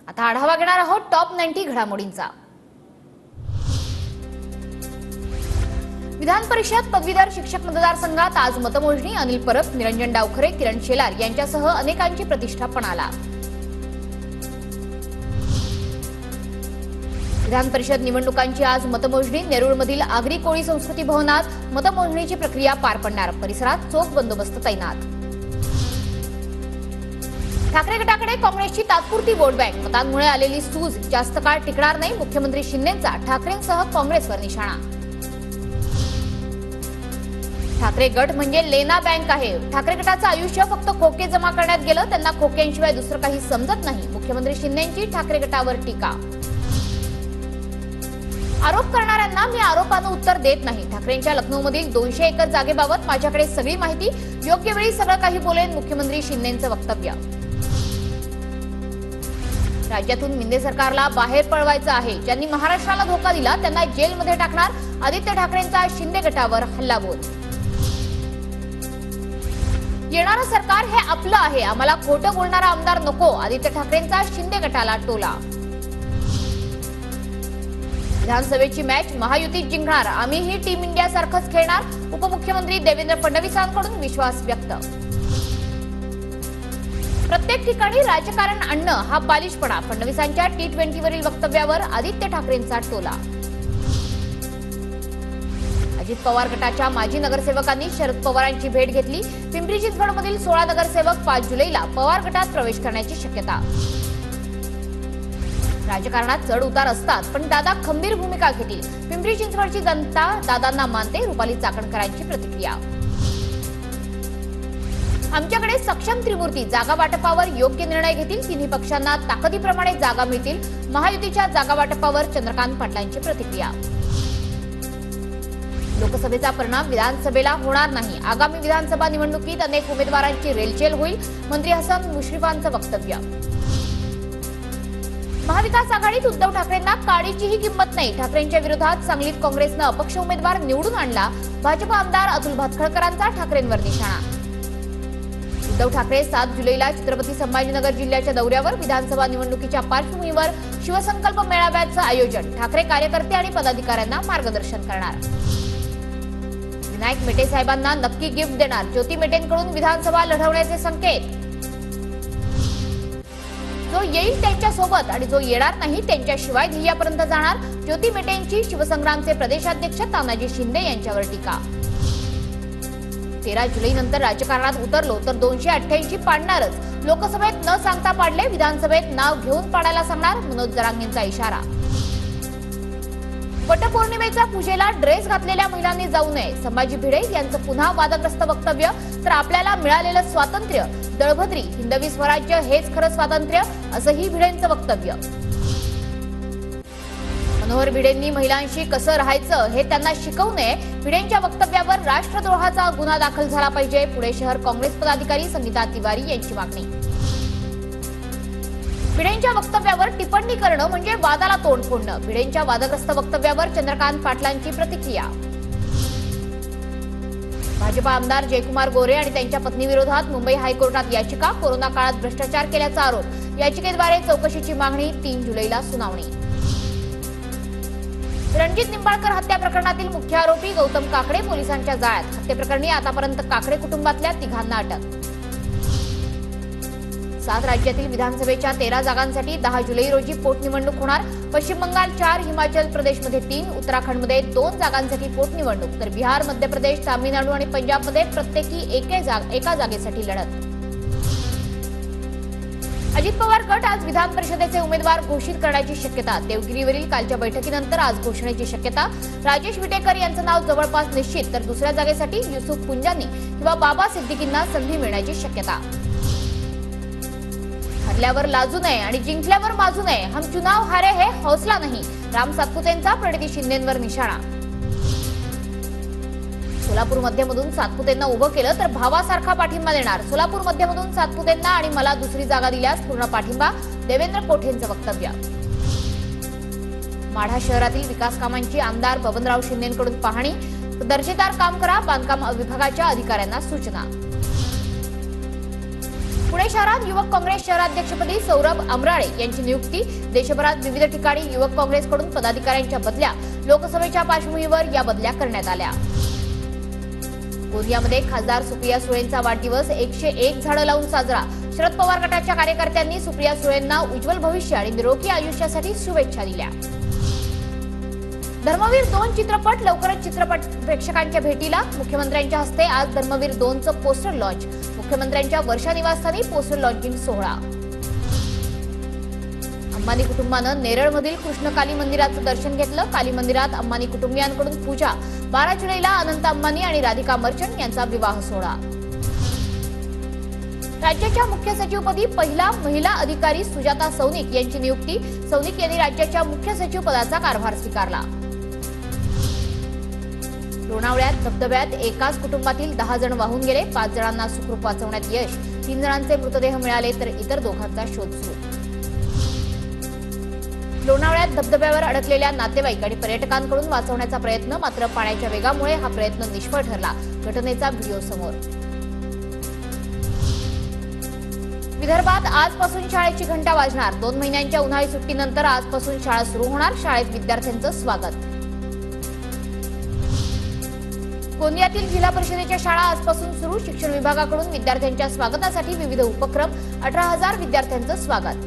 आता आढावा घेणार आहोत टॉप 90 घडामोडींचा। विधान परिषद पदवीधर शिक्षक मतदारसंघात आज मतमोजणी। अनिल परब, निरंजन डावखरे, किरण शेलार यांच्यासह अनेकांची प्रतिष्ठा पणाला। विधान परिषद निवडणुकांची आज मतमोजणी। नेरूळमधील आगरी कोळी संस्कृती भवनात मतमोजणीची प्रक्रिया पार पडणार। परिसरात चोख बंदोबस्त तैनात। ठाकरे गटाकडे काँग्रेसची तात्पुरती वोट बँक। मतांमुळे आलेली सूज जास्त काळ टिकणार नाही। मुख्यमंत्री शिंदेंचा ठाकरेंसह काँग्रेसवर निशाणा। ठाकरे गट म्हणजे लेना बँक आहे। ठाकरे गटाचं आयुष्य फक्त खोके जमा करण्यात गेलं। त्यांना खोक्यांशिवाय दुसरं काही समजत नाही। मुख्यमंत्री शिंदेंची ठाकरे गटावर टीका। आरोप करणाऱ्यांना मी आरोपानं उत्तर देत नाही। ठाकरेंच्या लखनौमधील 200 एकर जागेबाबत माझ्याकडे सगळी माहिती। योग्य वेळी सगळं काही बोलेन। मुख्यमंत्री शिंदेंचं वक्तव्य। राज्यातून मिंदे सरकारला बाहेर पळवायचं आहे। ज्यांनी महाराष्ट्राला धोका दिला त्यांना जेलमध्ये टाकणार। आदित्य ठाकरेंचा शिंदे गटावर हल्लाबोल। येणारं सरकार हे आपलं आहे। आम्हाला खोटं बोलणारा आमदार नको। आदित्य ठाकरेंचा शिंदे गटाला टोला। विधानसभेची मॅच महायुतीत जिंकणार। आम्हीही टीम इंडिया सारखंच खेळणार। उपमुख्यमंत्री देवेंद्र फडणवीसांकडून विश्वास व्यक्त। प्रत्येक ठिकाणी राजकारण आणणं हा बालिशपणा। फडणवीसांच्या T20 वरील वक्तव्यावर आदित्य ठाकरेंचा टोला। अजित पवार गटाच्या माजी नगरसेवकांनी शरद पवारांची भेट घेतली। पिंपरी चिंचवडमधील 16 नगरसेवक 5 जुलैला पवार गटात प्रवेश करण्याची शक्यता। राजकारणात चढ उतार असतात पण दादा खंबीर भूमिका घेतील। पिंपरी चिंचवडची जनता दादांना मानते। रुपाली चाकणकरांची प्रतिक्रिया। आमच्याकडे सक्षम त्रिमूर्ती जागा वाटपावर योग्य निर्णय घेतील। तिन्ही पक्षांना ताकदीप्रमाणे जागा मिळतील। महायुतीच्या जागा वाटपावर चंद्रकांत पाटलांची प्रतिक्रिया। लोकसभेचा परिणाम विधानसभेला होणार नाही। आगामी विधानसभा निवडणुकीत अनेक उमेदवारांची रेलचेल होईल। मंत्री हसन मुश्रीफांचं वक्तव्य। महाविकास आघाडीत उद्धव ठाकरेंना काडीचीही किंमत नाही। ठाकरेंच्या विरोधात सांगलीत काँग्रेसनं अपक्ष उमेदवार निवडून आणला। भाजप आमदार अतुल भातखळकरांचा ठाकरेंवर निशाणा। उद्धव ठाकरे 7 जुलैला छत्रपती संभाजीनगर जिल्ह्याच्या दौऱ्यावर। विधानसभा निवडणुकीच्या पार्श्वभूमीवर शिवसंकल्प मेळाव्याचं आयोजन। ठाकरे कार्यकर्ते आणि पदाधिकाऱ्यांना मार्गदर्शन करणार। विनायक मेटे साहेबांना नक्की गिफ्ट देणार। ज्योती मेटेंकडून विधानसभा लढवण्याचे संकेत। जो येईल त्यांच्या सोबत आणि जो येणार नाही त्यांच्याशिवाय ध्येयापर्यंत जाणार। ज्योती मेटेंची शिवसंग्रामचे प्रदेशाध्यक्ष तानाजी शिंदे यांच्यावर टीका। 13 जुलैनंतर राजकारणात उतरलो तर 288 पाडणारच। लोकसभेत न सांगता पाडले, विधानसभेत नाव घेऊन पाडायला सांगणार। मनोज जरांगेंचा इशारा। वटपौर्णिमेच्या पूजेला ड्रेस घातलेल्या महिलांनी जाऊ नये। संभाजी भिडे यांचं पुन्हा वादग्रस्त वक्तव्य। तर आपल्याला मिळालेलं स्वातंत्र्य दळभद्री हिंदवी स्वराज्य हेच खरं स्वातंत्र्य असंही भिडेंचं वक्तव्य। मनोहर भिडेंनी महिलांशी कसं राहायचं हे त्यांना शिकवू नये। भिडेंच्या वक्तव्यावर राष्ट्रद्रोहाचा गुन्हा दाखल झाला पाहिजे। पुणे शहर काँग्रेस पदाधिकारी संगीता तिवारी यांची मागणी। भिडेंच्या वक्तव्यावर टिप्पणी करणं म्हणजे वादाला तोंड फोडणं। भिडेंच्या वादग्रस्त वक्तव्यावर चंद्रकांत पाटलांची प्रतिक्रिया। भाजपा आमदार जयकुमार गोरे आणि त्यांच्या पत्नीविरोधात मुंबई हायकोर्टात याचिका। कोरोना काळात भ्रष्टाचार केल्याचा आरोप। याचिकेद्वारे चौकशीची मागणी। 3 जुलैला सुनावणी। रणजित निंबाळकर हत्या प्रकरणातील मुख्य आरोपी गौतम काकडे पोलिसांच्या जाळ्यात। हत्येप्रकरणी आतापर्यंत काकडे कुटुंबातल्या 3 अटक। 7 राज्यातील विधानसभेच्या 13 जागांसाठी 10 जुलै रोजी पोटनिवडणूक होणार। पश्चिम बंगाल 4, हिमाचल प्रदेशमध्ये 3, उत्तराखंडमध्ये 2 जागांसाठी पोटनिवडणूक। तर बिहार, मध्य प्रदेश, तामिळनाडू आणि पंजाबमध्ये प्रत्येकी एका जागेसाठी लढत। अजित पवार गट आज विधान परिषदेचे उमेदवार घोषित करण्याची शक्यता। देवगिरीवरील कालच्या बैठकीनंतर आज घोषणेची शक्यता। राजेश विटेकर यांचं नाव जवळपास निश्चित। तर दुसऱ्या जागेसाठी युसुफ पुंजानी किंवा बाबा सिद्दीकींना संधी मिळण्याची शक्यता। हरल्यावर लाजू नये आणि जिंकल्यावर माजू नये। हम चुनाव हारे है हौसला नहीं। राम सातपुतेंचा प्रणिती शिंदेंवर निशाणा। सोलापूर मध्यमधून सातपुतेंना उभं केलं तर भावासारखा पाठिंबा देणार। सोलापूर मध्यमधून सातपुतेंना आणि मला दुसरी जागा दिल्यास पूर्ण पाठिंबा। देवेंद्र कोठेंचं वक्तव्य। माढा शहरातील विकास कामांची आमदार बबनराव शिंदेंकडून पाहणी। दर्जेदार काम करा। बांधकाम विभागाच्या अधिकाऱ्यांना सूचना। पुणे शहरात युवक काँग्रेस शहराध्यक्षपदी सौरभ अमराळे यांची नियुक्ती। देशभरात विविध ठिकाणी युवक काँग्रेसकडून पदाधिकाऱ्यांच्या बदल्या। लोकसभेच्या पार्श्वभूमीवर या बदल्या करण्यात आल्या। गोंदियामध्ये खासदार सुप्रिया सुळेंचा वाढदिवस 101 झाडं लावून साजरा। शरद पवार गटाच्या कार्यकर्त्यांनी सुप्रिया सुळेंना उज्ज्वल भविष्य आणि निरोगी आयुष्यासाठी शुभेच्छा दिल्या। धर्मवीर 2 चित्रपट लवकरच चित्रपट प्रेक्षकांच्या भेटीला। मुख्यमंत्र्यांच्या हस्ते आज धर्मवीर 2चं पोस्टर लॉन्च। मुख्यमंत्र्यांच्या वर्षा निवासस्थानी पोस्टर लॉन्चिंग सोहळा। अंबानी कुटुंबानं नेरळमधील कृष्णकाली मंदिराचं दर्शन घेतलं। काली मंदिरात अंबानी कुटुंबियांकडून पूजा। 12 जुलैला अनंत अंबानी आणि राधिका मर्चंट यांचा विवाह सोहळा। राज्याच्या मुख्य सचिवपदी पहिला महिला अधिकारी सुजाता सौनिक यांची नियुक्ती। सौनिक यांनी राज्याच्या मुख्य सचिव पदाचा कारभार स्वीकारला। लोणावळ्यात धबधब्यात एकाच कुटुंबातील 10 जण वाहून गेले। 5 जणांना सुखरूप वाचवण्यात यश। 3 जणांचे मृतदेह मिळाले तर इतर दोघांचा शोध सुरू। लोणावळ्यात धबधब्यावर अडकलेल्या नातेवाईक आणि पर्यटकांकडून वाचवण्याचा प्रयत्न, मात्र पाण्याच्या वेगामुळे हा प्रयत्न निष्फळ ठरला। घटनेचा व्हिडिओ समोर। विदर्भात आजपासून शाळेची घंटा वाजणार। 2 महिन्यांच्या उन्हाळी सुट्टीनंतर आजपासून शाळा सुरू होणार। शाळेत विद्यार्थ्यांचं स्वागत। गोंदियातील जिल्हा परिषदेच्या शाळा आजपासून सुरू। शिक्षण विभागाकडून विद्यार्थ्यांच्या स्वागतासाठी विविध उपक्रम। 18,000 विद्यार्थ्यांचं स्वागत।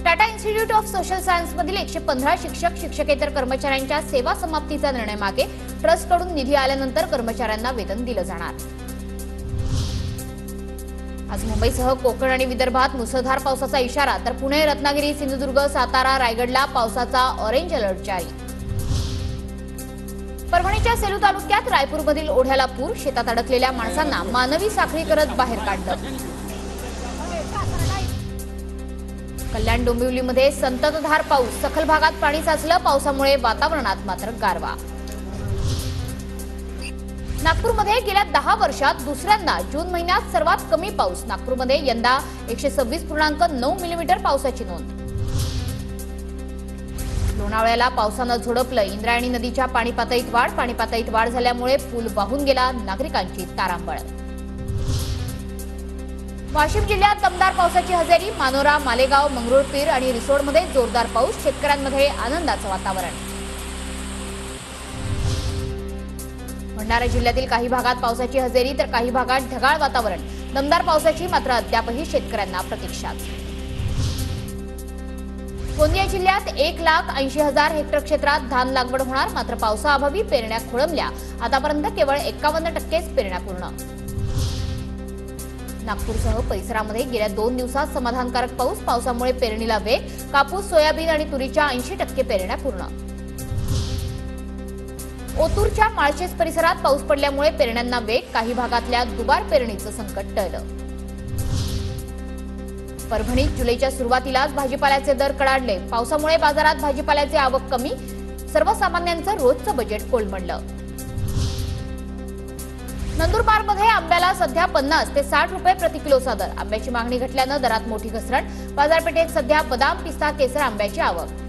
Tata institute of social science मधील 115 शिक्षक शिक्षकेतर कर्मचाऱ्यांच्या सेवा समाप्तीचा निर्णय मागे। ट्रस्टकडून निधी आल्यानंतर कर्मचाऱ्यांना वेतन दिलं जाणार। आज मुंबईसह कोकण आणि विदर्भात मुसळधार पावसाचा इशारा, तर पुणे, रत्नागिरी, सिंधुदुर्ग, सातारा, रायगडला पावसाचा ऑरेंज अलर्ट जारी। परभणीच्या सेलू तालुक्यात रायपूरमधील ओढ्याला पूर। शेतात अडकलेल्या माणसांना मानवी साखळी करत बाहेर काढलं। कल्याण डोंबिवलीमध्ये संततधार पाऊस। सखल भागात पाणी साचलं। पावसामुळे वातावरणात मात्र गारवा। नागपूरमध्ये गेल्या 10 वर्षात दुसऱ्यांदा जून महिन्यात सर्वात कमी पाऊस। नागपूरमध्ये यंदा 126.9 मिलीमीटर पावसाची नोंद। लोणावळ्याला पावसानं झोडपलं। इंद्रायणी नदीच्या पाणी पातळीत वाढ झाल्यामुळे पूल वाहून गेला। नागरिकांची तारांबळ। वाशिम जिल्ह्यात दमदार पावसाची हजेरी। मानोरा, मालेगाव, मंगरुळपीर आणि रिसोडमध्ये जोरदार पाऊस। शेतकऱ्यांमध्ये आनंदाचं वातावरण। भंडारा जिल्ह्यातील काही भागात पावसाची हजेरी, तर काही भागात ढगाळ वातावरण। दमदार पावसाची मात्र अद्यापही शेतकऱ्यांना प्रतीक्षाच। गोंदिया जिल्ह्यात 1,80,000 हेक्टर क्षेत्रात धान लागवड होणार, मात्र पावसाअभावी पेरण्या खोळंबल्या। आतापर्यंत केवळ 51% पेरण्या पूर्ण। नागपूरसह परिसरामध्ये गेल्या 2 दिवसात समाधानकारक पाऊस। पावसामुळे पेरणीला वेग। कापूस, सोयाबीन आणि तुरीच्या 80% पेरण्या पूर्ण। ओतूरच्या माळशेज परिसरात पाऊस पडल्यामुळे पेरण्यांना वेग। काही भागातल्या दुबार पेरणीचं संकट टळलं। परभणीत जुलैच्या सुरुवातीलाच भाजीपाल्याचे दर कडाडले। पावसामुळे बाजारात भाजीपाल्याची आवक कमी। सर्वसामान्यांचं रोजचं बजेट कोलमडलं। नंदुरबारमध्ये आंब्याला सध्या 50 ते 60 रुपये प्रति किलोचा दर। आंब्याची मागणी घटल्यानं दरात मोठी घसरण। बाजारपेठेत सध्या बदाम, पिस्ता, केसर आंब्याची आवक।